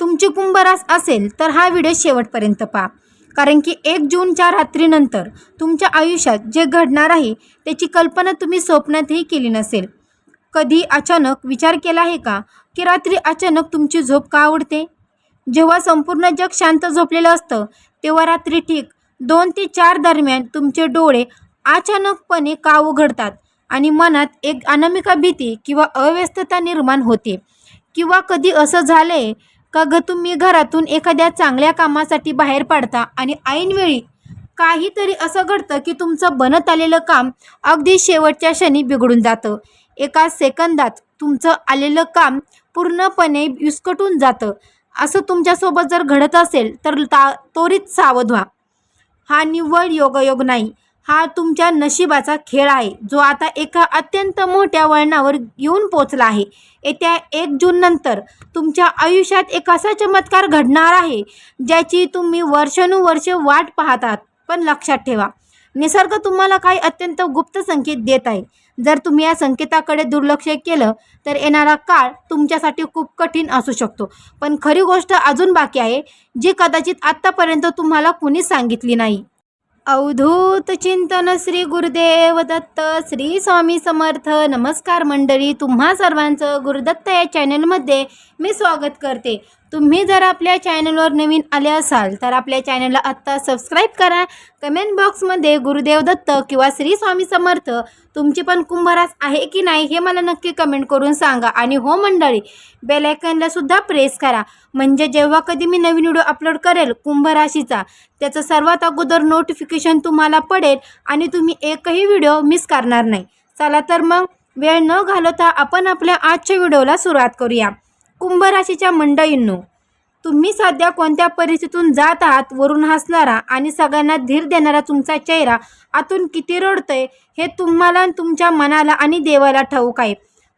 तुमची कुंभ रास असेल तर हा व्हिडिओ शेवटपर्यंत पहा, कारण की 1 जूनच्या रात्रीनंतर तुमच्या आयुष्यात जे घडणार आहे त्याची कल्पना तुम्ही स्वप्नातही केली नसेल. कधी अचानक विचार केला आहे का की रात्री अचानक तुमची झोप का उडते? जेव्हा संपूर्ण जग शांत झोपलेलं असतं तेव्हा रात्री ठीक 2 ते 4 दरम्यान तुमचे डोळे अचानकपणे का उघडतात आणि मनात एक अनामिका भीती किंवा अव्यवस्थता निर्माण होते. किंवा कधी असं झालंय का तुम्ही घरातून एखाद्या चांगल्या कामासाठी बाहेर पडता आणि ऐनवेळी काहीतरी असं घडतं की तुमचं बनत आलेलं काम अगदी शेवटच्या क्षणी बिघडून जातं. एका सेकंदात तुमचं आलेलं काम पूर्णपणे विस्कटून जातं. असं तुमच्यासोबत जर घडत असेल तर त्वरित सावध व्हा. हा निव्वळ योगायोग नाही, हा तुमच्या नशिबाचा खेळ आहे, जो आता एका अत्यंत मोठ्या वळणावर येऊन पोचला आहे. येत्या 1 जून नंतर तुमच्या आयुष्यात एक असा चमत्कार घडणार आहे ज्याची तुम्ही वर्षानुवर्षे वाट पाहत आहात. पण लक्षात ठेवा, निसर्ग तुम्हाला काही अत्यंत गुप्त संकेत देत आहे. जर तुम्ही या संकेताकडे दुर्लक्ष केलं तर येणारा काळ तुमच्यासाठी खूप कठीण असू शकतो. पण खरी गोष्ट अजून बाकी आहे, जी कदाचित आत्तापर्यंत तुम्हाला कुणीच सांगितली नाही. अवधूत चिंतन श्री गुरुदेव दत्त. श्री स्वामी समर्थ. नमस्कार मंडळी, तुम्हा सर्वांचं गुरुदत्त या चॅनलमध्ये मी स्वागत करते. तुम्ही जर आपल्या चॅनलवर नवीन आले असाल तर आपल्या चॅनलला आत्ता सबस्क्राईब करा. कमेंट बॉक्समध्ये गुरुदेव दत्त किंवा श्री स्वामी समर्थ तुमची पण कुंभरास आहे की नाही हे मला नक्की कमेंट करून सांगा. आणि हो मंडळी, बेल आयकॉनला सुद्धा प्रेस करा, म्हणजे जेव्हा कधी मी नवीन व्हिडिओ अपलोड करेल कुंभराशीचा त्याचं सर्वात अगोदर नोटिफिकेशन तुम्हाला पडेल आणि तुम्ही एकही व्हिडिओ मिस करणार नाही. चला तर मग वेळ न घालवता आपण आपल्या आजच्या व्हिडिओला सुरुवात करूया. कुंभराशीच्या मंडळींनो, तुम्ही सध्या कोणत्या परिस्थितीतून जात आहात? वरून हसणारा आणि सगळ्यांना धीर देणारा तुमचा चेहरा आतून किती रडतोय हे तुम्हाला, तुमच्या मनाला आणि देवाला ठाऊक आहे.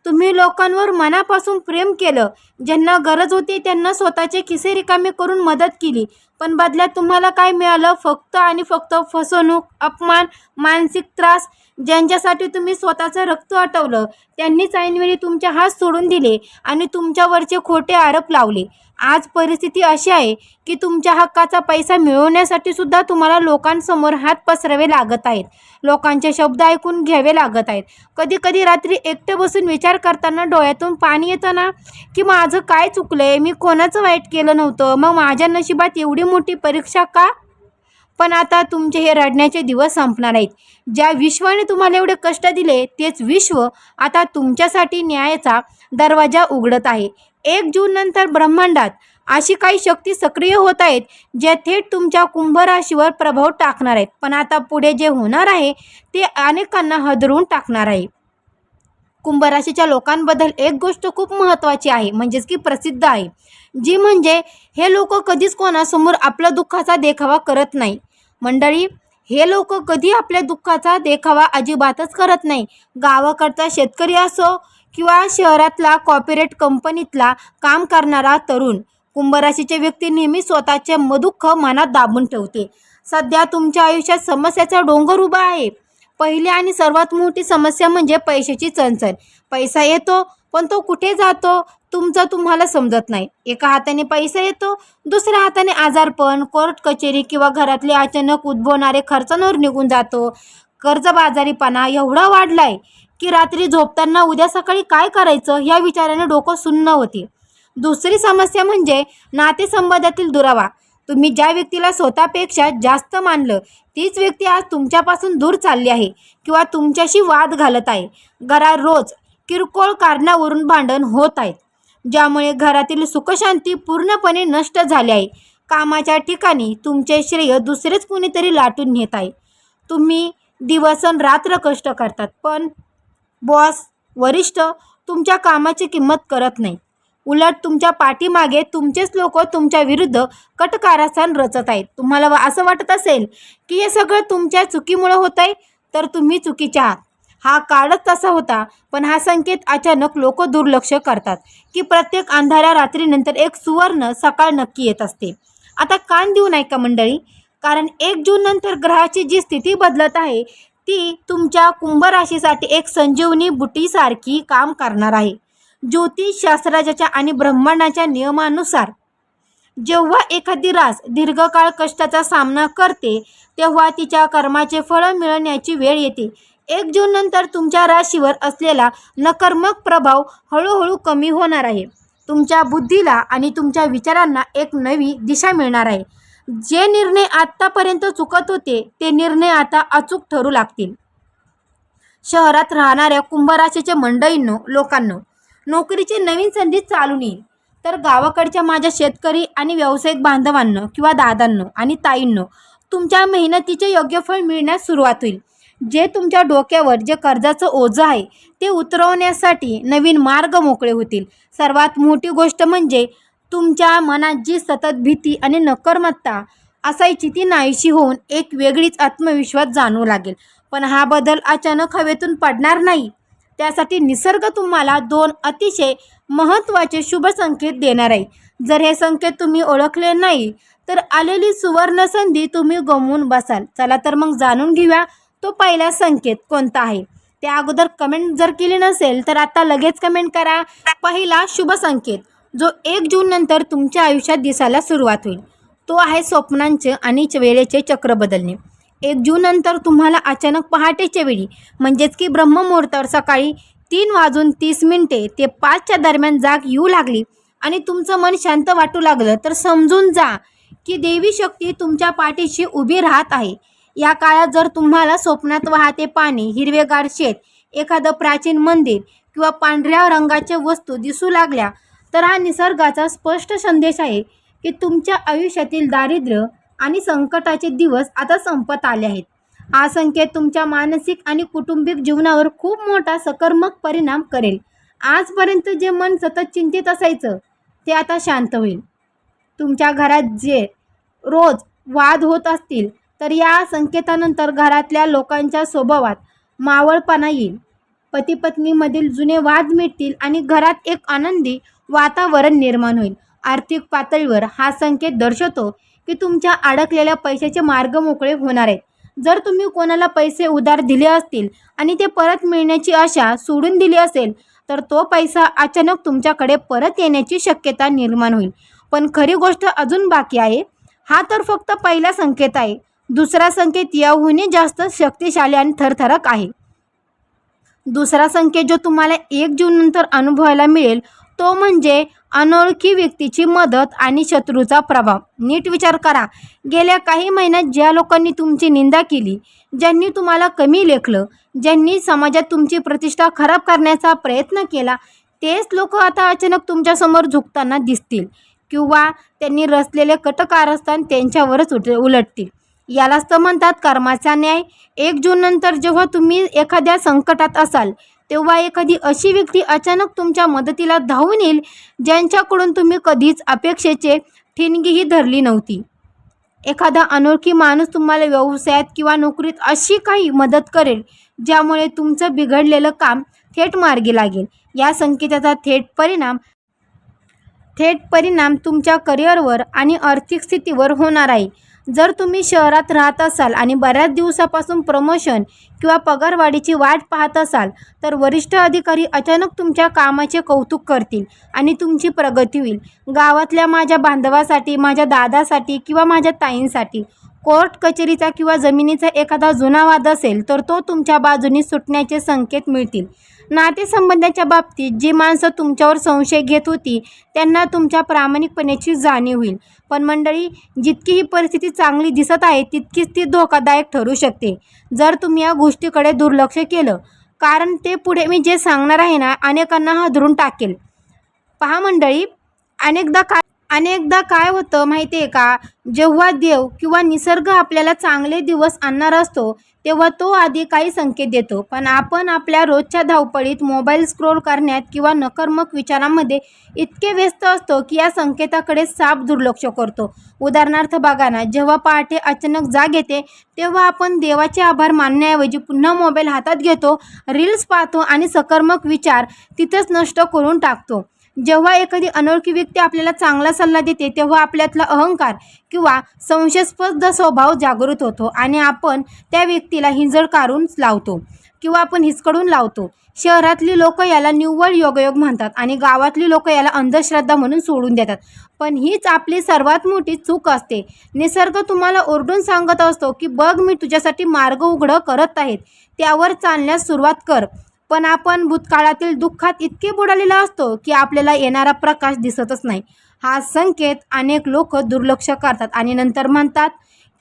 तुम्ही लोकांवर मनापासून प्रेम केलं, ज्यांना गरज होती त्यांना स्वतःचे खिसे रिकामे करून मदत केली, पण बदल्यात तुम्हाला काय मिळालं? फक्त आणि फक्त फसवणूक, अपमान, मानसिक त्रास. ज्यांच्यासाठी तुम्ही स्वतःचं रक्त आटवलं त्यांनीच ऐनवेळी तुमचे हात सोडून दिले आणि तुमच्यावरचे खोटे आरोप लावले. आज परिस्थिती अशी आहे की तुमच्या हक्काचा पैसा मिळवण्यासाठी सुद्धा तुम्हाला लोकांसमोर हात पसरावे लागत आहेत, लोकांचे शब्द ऐकून घ्यावे लागत आहेत. कधी कधी रात्री एकटे बसून विचार करताना डोळ्यातून पाणी येतं ना, की माझं काय चुकलंय, मी कोणाचं वाईट केलं नव्हतं, मग माझ्या नशिबात एवढी मोठी परीक्षा का? पण आता तुमचे हे रडण्याचे दिवस संपणार आहेत. ज्या विश्वाने तुम्हाला एवढे कष्ट दिले तेच विश्व आता तुमच्यासाठी न्यायाचा दरवाजा उघडत आहे. 1 जून नंतर ब्रह्मांडात अशी काही शक्ती सक्रिय होत आहेत ज्या थेट तुमच्या कुंभ राशीवर प्रभाव टाकणार आहेत. पण आता पुढे जे होणार आहे ते अनेकांना हादरवून टाकणार आहे. कुंभ राशीच्या लोकांबद्दल एक गोष्ट खूप महत्त्वाची आहे, म्हणजेच की प्रसिद्ध आहे, जी म्हणजे हे लोक कधीच कोणासमोर आपल्या दुःखाचा देखावा करत नाही. मंडळी, हे लोक कधी आपल्या दुःखाचा देखावा अजिबातच करत नाही. गावाकडचा शेतकरी असो किंवा शहरातला कॉर्पोरेट कंपनीतला काम करणारा तरुण, कुंभराशीचे व्यक्ती नेहमी स्वतःचे दुःख मनात दाबून ठेवते. सध्या तुमच्या आयुष्यात समस्याचा डोंगर उभा आहे. पहिली आणि सर्वात मोठी समस्या म्हणजे पैशाची चणचण. पैसा येतो पण तो कुठे जातो तुमचं तुम्हाला समजत नाही. एका हाताने पैसा येतो, दुसऱ्या हाताने आजारपण, कोर्ट कचेरी किंवा घरातले अचानक उद्भवणारे खर्चांवर निघून जातो. कर्जबाजारीपणा एवढा वाढलाय की रात्री झोपताना उद्या सकाळी काय करायचं या विचाराने डोकं सुन्न होते. दुसरी समस्या म्हणजे नातेसंबंधातील दुरावा. तुम्ही ज्या व्यक्तीला स्वतःपेक्षा जास्त मानलं तीच व्यक्ती आज तुमच्यापासून दूर चालली आहे किंवा तुमच्याशी वाद घालत आहे. घरात रोज किरकोळ कारणावरून भांडण होत आहेत, ज्यामुळे घरातील सुखशांती पूर्णपणे नष्ट झाली आहे. कामाच्या ठिकाणी तुमचे श्रेय दुसरेच कुणीतरी लाटून नेत आहे. तुम्ही दिवसरात्र कष्ट करतात, पण बॉस, वरिष्ठ तुमच्या कामाची किंमत करत नाही. उलट तुमच्या पाठीमागे तुमचेच लोक तुमच्या विरुद्ध कटकारस्थान रचत आहेत. तुम्हाला असं वाटत असेल की हे सगळं तुमच्या चुकीमुळे होत आहे, तर तुम्ही चुकीचे आहात. हा काळच तसा होता, पण हा संकेत अचानक लोक दुर्लक्ष करतात की प्रत्येक अंधाऱ्या रात्रीनंतर एक सुवर्ण सकाळ नक्की येत असते. आता कान देऊ नये का मंडळी, कारण 1 जून नंतर ग्रहाची जी स्थिती बदलत आहे ती तुमच्या कुंभ राशीसाठी एक संजीवनी बुटीसारखी काम करणार आहे. ज्योतिषशास्त्राच्या आणि ब्रह्मांडाच्या नियमानुसार जेव्हा एखादी रास दीर्घकाळ कष्टाचा सामना करते तेव्हा तिच्या कर्माचे फळ मिळण्याची वेळ येते. 1 जून नंतर तुमच्या राशीवर असलेला नकारात्मक प्रभाव हळूहळू कमी होणार आहे. तुमच्या बुद्धीला आणि तुमच्या विचारांना एक नवी दिशा मिळणार आहे. जे निर्णय आत्तापर्यंत चुकत होते ते निर्णय आता अचूक ठरू लागतील. शहरात राहणाऱ्या कुंभ राशीच्या लोकांनो, नोकरीची नवीन संधी चालून येईल. तर गावाकडच्या माझ्या शेतकरी आणि व्यावसायिक बांधवांनो किंवा दादांनो आणि ताईंनो, तुमच्या मेहनतीचे योग्य फळ मिळण्यास सुरुवात होईल. जे तुमच्या डोक्यावर जे कर्जाचं ओझं आहे ते उतरवण्यासाठी नवीन मार्ग मोकळे होतील. सर्वात मोठी गोष्ट म्हणजे तुमच्या मनात जी सतत भीती आणि नकारात्मकता असायची ती नाहीशी होऊन एक वेगळीच आत्मविश्वास जाणवू लागेल. पण हा बदल अचानक हवेतून पडणार नाही. त्यासाठी निसर्ग तुम्हाला 2 अतिशय महत्त्वाचे शुभ संकेत देणार आहे. जर हे संकेत तुम्ही ओळखले नाही तर आलेली सुवर्ण संधी तुम्ही गमावून बसाल. चला तर मग जाणून घेऊया तो पहिला संकेत कोणता आहे. त्या अगोदर कमेंट जर केली नसेल तर आता लगेच कमेंट करा. पहिला शुभ संकेत जो 1 जून नंतर तुमच्या आयुष्यात दिसायला सुरुवात होईल तो आहे स्वप्नांचे आणि वेळेचे चक्र बदलणे. 1 जून नंतर तुम्हाला अचानक पहाटेच्या वेळी म्हणजेच की ब्रह्ममुहूर्तावर सकाळी 3:30 ते 5च्या दरम्यान जाग येऊ लागली आणि तुमचं मन शांत वाटू लागलं तर समजून जा की देवी शक्ती तुमच्या पाठीशी उभी राहत आहे. या काळात जर तुम्हाला स्वप्नात वाहते पाणी, हिरवेगार शेत, एखादं प्राचीन मंदिर किंवा पांढऱ्या रंगाच्या वस्तू दिसू लागल्या तर हा निसर्गाचा स्पष्ट संदेश आहे की तुमच्या आयुष्यातील दारिद्र्य आणि संकटाचे दिवस आता संपत आले आहेत. हा संकेत तुमच्या मानसिक आणि कौटुंबिक जीवनावर खूप मोठा सकारात्मक परिणाम करेल. आजपर्यंत जे मन सतत चिंतित असायचं ते आता शांत होईल. तुमच्या घरात जे रोज वाद होत असतील तर या संकेतानंतर घरातल्या लोकांच्या स्वभावात मावळपणा येईल. पती पत्नीमधील जुने वाद मिटतील आणि घरात एक आनंदी वातावरण निर्माण होईल. आर्थिक पातळीवर हा संकेत दर्शवतो की तुमच्या अडकलेल्या पैशाचे मार्ग मोकळे होणार आहेत. जर तुम्ही कोणाला पैसे उधार दिले असतील आणि ते परत मिळण्याची आशा सोडून दिली असेल तर तो पैसा अचानक तुमच्याकडे परत येण्याची शक्यता निर्माण होईल. पण खरी गोष्ट अजून बाकी आहे. हा तर फक्त पहिला संकेत आहे. दुसरा संकेत याहूनही जास्त शक्तिशाली आणि थरथरक आहे. दुसरा संकेत जो तुम्हाला 1 जून नंतर अनुभवायला मिळेल तो म्हणजे अनोळखी व्यक्तीची मदत आणि शत्रूचा प्रभाव. नीट विचार करा. गेल्या काही महिन्यात ज्या लोकांनी तुमची निंदा केली, ज्यांनी तुम्हाला कमी लेखलं, ज्यांनी समाजात तुमची प्रतिष्ठा खराब करण्याचा प्रयत्न केला, तेच लोक आता अचानक तुमच्यासमोर झुकताना दिसतील किंवा त्यांनी रचलेले कटकारस्थान त्यांच्यावरच उलटतील. यालाच तर म्हणतात कर्माचा न्याय. 1 जून नंतर जेव्हा तुम्ही एखाद्या संकटात असाल तेव्हा एखादी अशी व्यक्ती अचानक तुमच्या मदतीला धावून येईल ज्यांच्याकडून तुम्ही कधीच अपेक्षेचे ठिणगीही धरली नव्हती. एखादा अनोळखी माणूस तुम्हाला व्यवसायात किंवा नोकरीत अशी काही मदत करेल ज्यामुळे तुमचं बिघडलेलं काम थेट मार्गी लागेल. या संकेताचा थेट परिणाम तुमच्या करिअरवर आणि आर्थिक स्थितीवर होणार आहे. जर तुम्ही शहरात राहत असाल आणि बऱ्याच दिवसापासून प्रमोशन किंवा पगारवाढीची वाट पाहत असाल तर वरिष्ठ अधिकारी अचानक तुमच्या कामाचे कौतुक करतील आणि तुमची प्रगती होईल. गावातल्या माझ्या बांधवासाठी, माझ्या दादासाठी किंवा माझ्या ताईंसाठी कोर्ट कचेरीचा किंवा जमिनीचा एखादा जुना वाद असेल तर तो तुमच्या बाजूने सुटण्याचे संकेत मिळतील. नातेसंबंधाच्या बाबतीत जी माणसं तुमच्यावर संशय घेत होती त्यांना तुमच्या प्रामाणिकपणाची जाणीव होईल. पण मंडळी, जितकी ही परिस्थिती चांगली दिसत आहे तितकीच ती धोकादायक ठरू शकते जर तुम्ही या गोष्टीकडे दुर्लक्ष केलं. कारण ते पुढे मी जे सांगणार आहे ना अनेकांना हादरून टाकेल. पहा मंडळी, अनेकदा काय होतं माहिती आहे का, जेव्हा देव किंवा निसर्ग आपल्याला चांगले दिवस आणणार असतो तेव्हा तो आधी काही संकेत देतो. पण आपण आपल्या रोजच्या धावपळीत मोबाईल स्क्रोल करण्यात किंवा नकारात्मक विचारांमध्ये इतके व्यस्त असतो की या संकेताकडे साफ दुर्लक्ष करतो. उदाहरणार्थ बघा ना, जेव्हा पहाटे अचानक जाग येते तेव्हा आपण देवाचे आभार मानण्याऐवजी पुन्हा मोबाईल हातात घेतो, रील्स पाहतो आणि सकारात्मक विचार तिथेच नष्ट करून टाकतो. जेव्हा एखादी अनोळखी व्यक्ती आपल्याला चांगला सल्ला देते तेव्हा आपल्यातला अहंकार किंवा संशयास्पद स्वभाव जागृत होतो आणि आपण त्या व्यक्तीला हिंजकारून लावतो किंवा आपण हिसकडून लावतो. शहरातली लोक याला निव्वळ योगायोग म्हणतात आणि गावातली लोक याला अंधश्रद्धा म्हणून सोडून देतात. पण हीच आपली सर्वात मोठी चूक असते. निसर्ग तुम्हाला ओरडून सांगत असतो की बघ, मी तुझ्यासाठी मार्ग उघड करत आहेत, त्यावर चालण्यास सुरुवात कर. पण आपण भूतकाळातील दुःखात इतके बुडालेलो असतो की आपल्याला येणारा प्रकाश दिसतच नाही. हा संकेत अनेक लोक दुर्लक्ष करतात आणि नंतर म्हणतात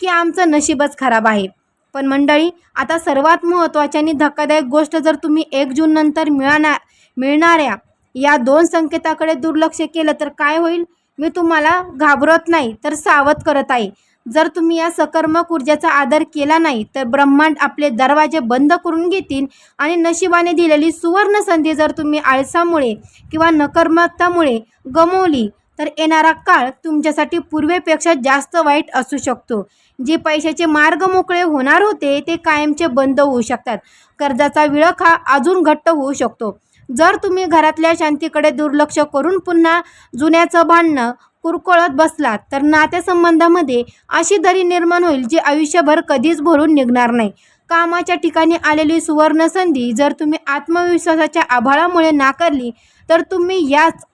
की आमचं नशीबच खराब आहे. पण मंडळी, आता सर्वात महत्त्वाची आणि धक्कादायक गोष्ट, जर तुम्ही 1 जून नंतर मिळणाऱ्या या 2 संकेताकडे दुर्लक्ष केलं तर काय होईल? मी तुम्हाला घाबरत नाही तर सावध करत आहे. जर तुम्ही या सकारात्मक ऊर्जेचा आदर केला नाही तर ब्रह्मांड आपले दरवाजे बंद करून घेतील आणि नशिबाने दिलेली सुवर्ण संधी जर तुम्ही आळसामुळे किंवा नकारात्मकतामुळे गमावली तर येणारा काळ तुमच्यासाठी पूर्वेपेक्षा जास्त वाईट असू शकतो. जे पैशाचे मार्ग मोकळे होणार होते ते कायमचे बंद होऊ शकतात. कर्जाचा विळखा अजून घट्ट होऊ शकतो. जर तुम्ही घरातल्या शांतीकडे दुर्लक्ष करून पुन्हा जुन्याचं भांडणं कुरकोळत बसलात तर नातेसंबंधामध्ये अशी दरी निर्माण होईल जी आयुष्यभर कधीच भरून निघणार नाही. कामाच्या ठिकाणी आलेली सुवर्ण संधी जर तुम्ही आत्मविश्वासाच्या आभाळामुळे नाकारली तर तुम्ही याच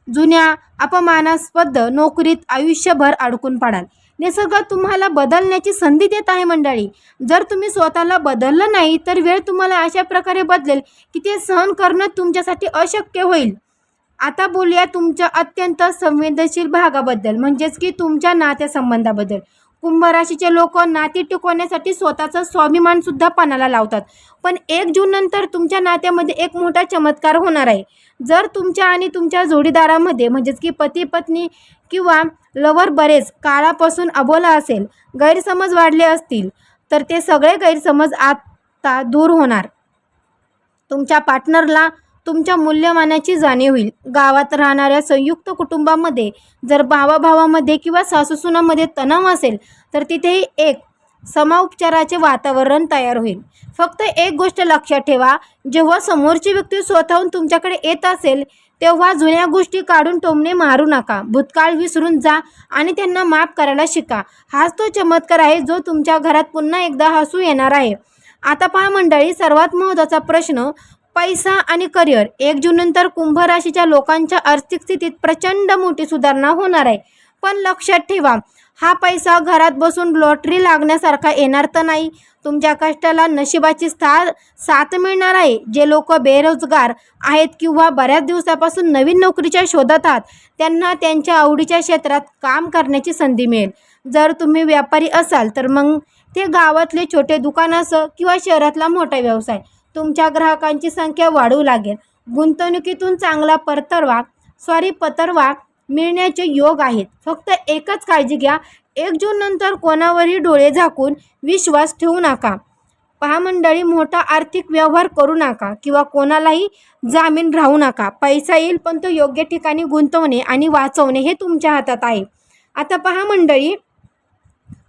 जुन्या अपमानास्पद नोकरीत आयुष्यभर अडकून पडाल. निसर्ग तुम्हाला बदलण्याची संधी देत आहे मंडळी. जर तुम्ही स्वतःला बदललं नाही तर वेळ तुम्हाला अशा प्रकारे बदलेल की ते सहन करणं तुमच्यासाठी अशक्य होईल. आता बोलूया तुमच्या अत्यंत संवेदनशील भागाबद्दल, म्हणजेच की तुमच्या नातेसंबंधाबद्दल. कुंभ राशीचे लोक नाती टिकवण्यासाठी स्वतःचा स्वाभिमान सुद्धा पणाला लावतात. पण 1 जून नंतर तुमच्या नात्यामध्ये एक मोठा चमत्कार होणार आहे. जर तुमच्या आणि तुमच्या जोडीदारामध्ये, म्हणजेच की पती पत्नी किंवा लवर बरेच काळापासून अबोला असेल, गैरसमज वाढले असतील तर ते सगळे गैरसमज आता दूर होणार. तुमच्या पार्टनरला तुमच्या मूल्यमानाची जाणीव होईल. गावात राहणाऱ्या संयुक्त कुटुंबामध्ये जर भावाभावामध्ये किंवा सासूसुनामध्ये तणाव असेल तर तिथेही एक समउपचाराचे वातावरण तयार होईल. फक्त एक गोष्ट लक्षात ठेवा, जेव्हा समोरची व्यक्ती स्वतःहून तुमच्याकडे येत असेल तेव्हा जुन्या गोष्टी काढून टोमणे मारू नका. भूतकाळ विसरून जा आणि त्यांना माफ करायला शिका. हाच तो चमत्कार आहे जो तुमच्या घरात पुन्हा एकदा हसू येणार आहे. आता पहा मंडळी, सर्वात महत्त्वाचा प्रश्न, पैसा आणि करिअर. 1 जून नंतर कुंभ राशीच्या लोकांच्या आर्थिक स्थितीत प्रचंड मोठी सुधारणा होणार आहे. पण लक्षात ठेवा, हा पैसा घरात बसून लॉटरी लागण्यासारखा येणार तर नाही. तुमच्या कष्टाला नशिबाची साथ मिळणार आहे. जे लोक बेरोजगार आहेत किंवा बऱ्याच दिवसापासून नवीन नोकरीच्या शोधात आहात त्यांना त्यांच्या आवडीच्या क्षेत्रात काम करण्याची संधी मिळेल. जर तुम्ही व्यापारी असाल तर मग ते गावातले छोटे दुकान असो किंवा शहरातला मोठा व्यवसाय, तुमच्या ग्राहकांची संख्या वाढू लागेल. गुंतवणुकीतून चांगला पतरवा मिळण्याचे योग आहेत. फक्त एकच काळजी घ्या, 1 जून नंतर कोणावरही डोळे झाकून विश्वास ठेवू नका. पहा मंडळी, मोठा आर्थिक व्यवहार करू नका किंवा कोणालाही जामीन राहू नका. पैसा येईल पण तो योग्य ठिकाणी गुंतवणे आणि वाचवणे हे तुमच्या हातात आहे. आता पहा मंडळी,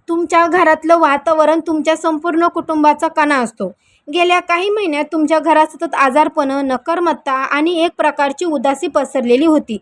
तुमच्या घरातलं वातावरण तुमच्या संपूर्ण कुटुंबाचा कणा असतो. गेल्या काही महिन्यात तुमच्या घरात सतत आजारपणं, नकारमत्ता आणि एक प्रकारची उदासी पसरलेली होती.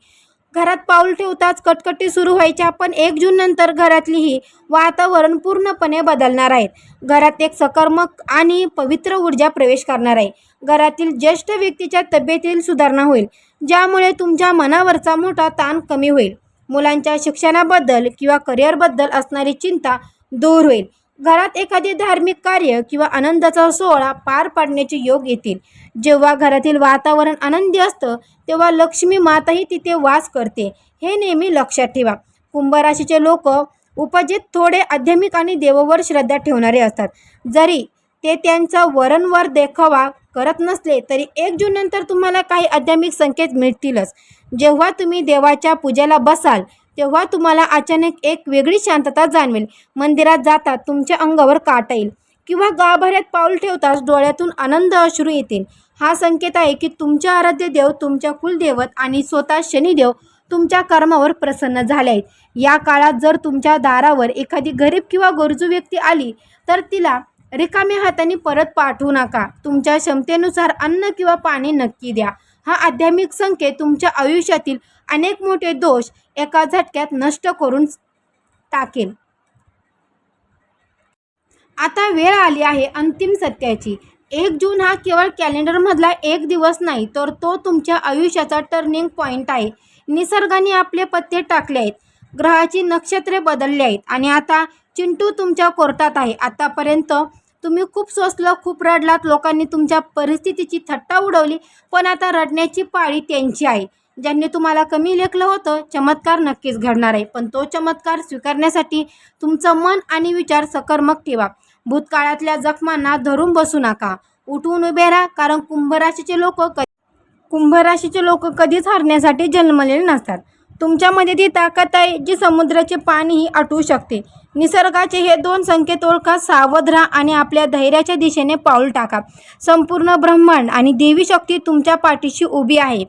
घरात पाऊल ठेवताच कटकटी सुरू व्हायच्या. पण 1 जून नंतर घरातली ही वातावरण पूर्णपणे बदलणार आहे. घरात एक सकारात्मक आणि पवित्र ऊर्जा प्रवेश करणार आहे. घरातील ज्येष्ठ व्यक्तीच्या तब्येतील सुधारणा होईल, ज्यामुळे तुमच्या मनावरचा मोठा ताण कमी होईल. मुलांच्या शिक्षणाबद्दल किंवा करिअरबद्दल असणारी चिंता दूर होईल. घरात एखादे धार्मिक कार्य किंवा आनंदाचा सोहळा पार पाडण्याचे योग येतील. जेव्हा घरातील वातावरण आनंदी असतं तेव्हा लक्ष्मी माताही तिथे वास करते, हे नेहमी लक्षात ठेवा. कुंभ राशीचे लोक उपजित थोडे आध्यात्मिक आणि देवावर श्रद्धा ठेवणारे असतात. जरी ते त्यांचा वारंवार देखावा करत नसले तरी 1 जून नंतर तुम्हाला काही आध्यात्मिक संकेत मिळतीलच. जेव्हा तुम्ही देवाच्या पूजेला बसाल तेव्हा तुम्हाला अचानक एक वेगळी शांतता जाणवेल. मंदिरात जातात तुमच्या अंगावर काटा येईल किंवा गाभाऱ्यात पाऊल ठेवताच डोळ्यातून आनंद अश्रू येतील. हा संकेत आहे की तुमच्या आराध्य देव, तुमच्या कुलदेवत आणि स्वतः शनिदेव तुमच्या कर्मावर प्रसन्न झाले आहेत. या काळात जर तुमच्या दारावर एखादी गरीब किंवा गरजू व्यक्ती आली तर तिला रिकाम्या हाताने परत पाठवू नका. तुमच्या क्षमतेनुसार अन्न किंवा पाणी नक्की द्या. हा आध्यात्मिक संकेत तुमच्या आयुष्यातील अनेक मोठे दोष एका झटक्यात नष्ट करून टाकेल. आता वेळ आली आहे अंतिम सत्याची. 1 जून हा केवळ कॅलेंडरमधला एक दिवस नाही, तर तो तुमच्या आयुष्याचा टर्निंग पॉईंट आहे. निसर्गाने आपले पत्ते टाकले आहेत, ग्रहाची नक्षत्रे बदलली आहेत आणि आता चिंटू तुमच्या कोर्टात आहे. आतापर्यंत तुम्ही खूप सोसलं, खूप रडलात, लोकांनी तुमच्या परिस्थितीची थट्टा उडवली, पण आता रडण्याची पाळी त्यांची आहे. ज्यांनी तुम्हाला कमी लेखलं होतं, चमत्कार नक्कीच घडणार आहे, पण तो चमत्कार स्वीकारण्यासाठी तुमचं मन आणि विचार सकर्मक ठेवा. भूतकाळातल्या जखमांना धरून बसू नका, उठून उभे राहा, कारण कुंभराशीचे लोक कधीच हरण्यासाठी जन्मलेले नसतात. तुमच्यामध्ये ती ताकद आहे जी समुद्राचे पाणीही आटवू शकते. निसर्गाचे हे 2 संकेत ओळखा, सावध राहा आणि आपल्या धैर्याच्या दिशेने पाऊल टाका. संपूर्ण ब्रह्मांड आणि देवी शक्ती तुमच्या पाठीशी उभी आहे.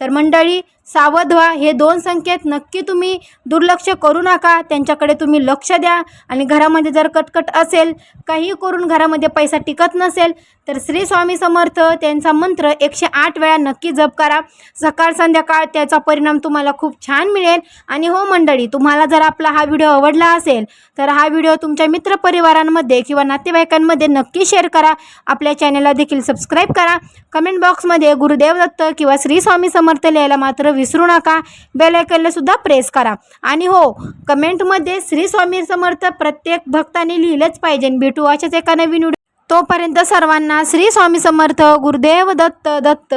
तर मंडळी, सावध व्हा. हे 2 संकेत नक्की तुम्ही दुर्लक्ष करू नका, त्यांच्याकडे तुम्ही लक्ष द्या. आणि घरामध्ये जर कटकट असेल, काही करून घरामध्ये पैसा टिकत नसेल, तर श्री स्वामी समर्थ त्यांचा मंत्र 108 वेळा नक्की जप करा. सकाळ संध्याकाळ त्याचा परिणाम तुम्हाला खूप छान मिळेल. आणि हो मंडळी, तुम्हाला जर आपला हा व्हिडिओ आवडला असेल तर हा व्हिडिओ तुमच्या मित्रपरिवारांमध्ये किंवा नातेवाईकांमध्ये नक्की शेअर करा. आपल्या चॅनलला देखील सबस्क्राईब करा. कमेंट बॉक्समध्ये गुरुदेव दत्त किंवा श्री स्वामी समर्थ लिहायला मात्र विसरू नका. बेल आयकॉनला सुद्धा प्रेस करा. आणि हो, कमेंटमध्ये श्री स्वामी समर्थ प्रत्येक भक्ताने लिहिलंच पाहिजे. भेटू अशाच एका नवीन व्हिडिओ. तोपर्यंत सर्वांना श्री स्वामी समर्थ. गुरुदेव दत्त.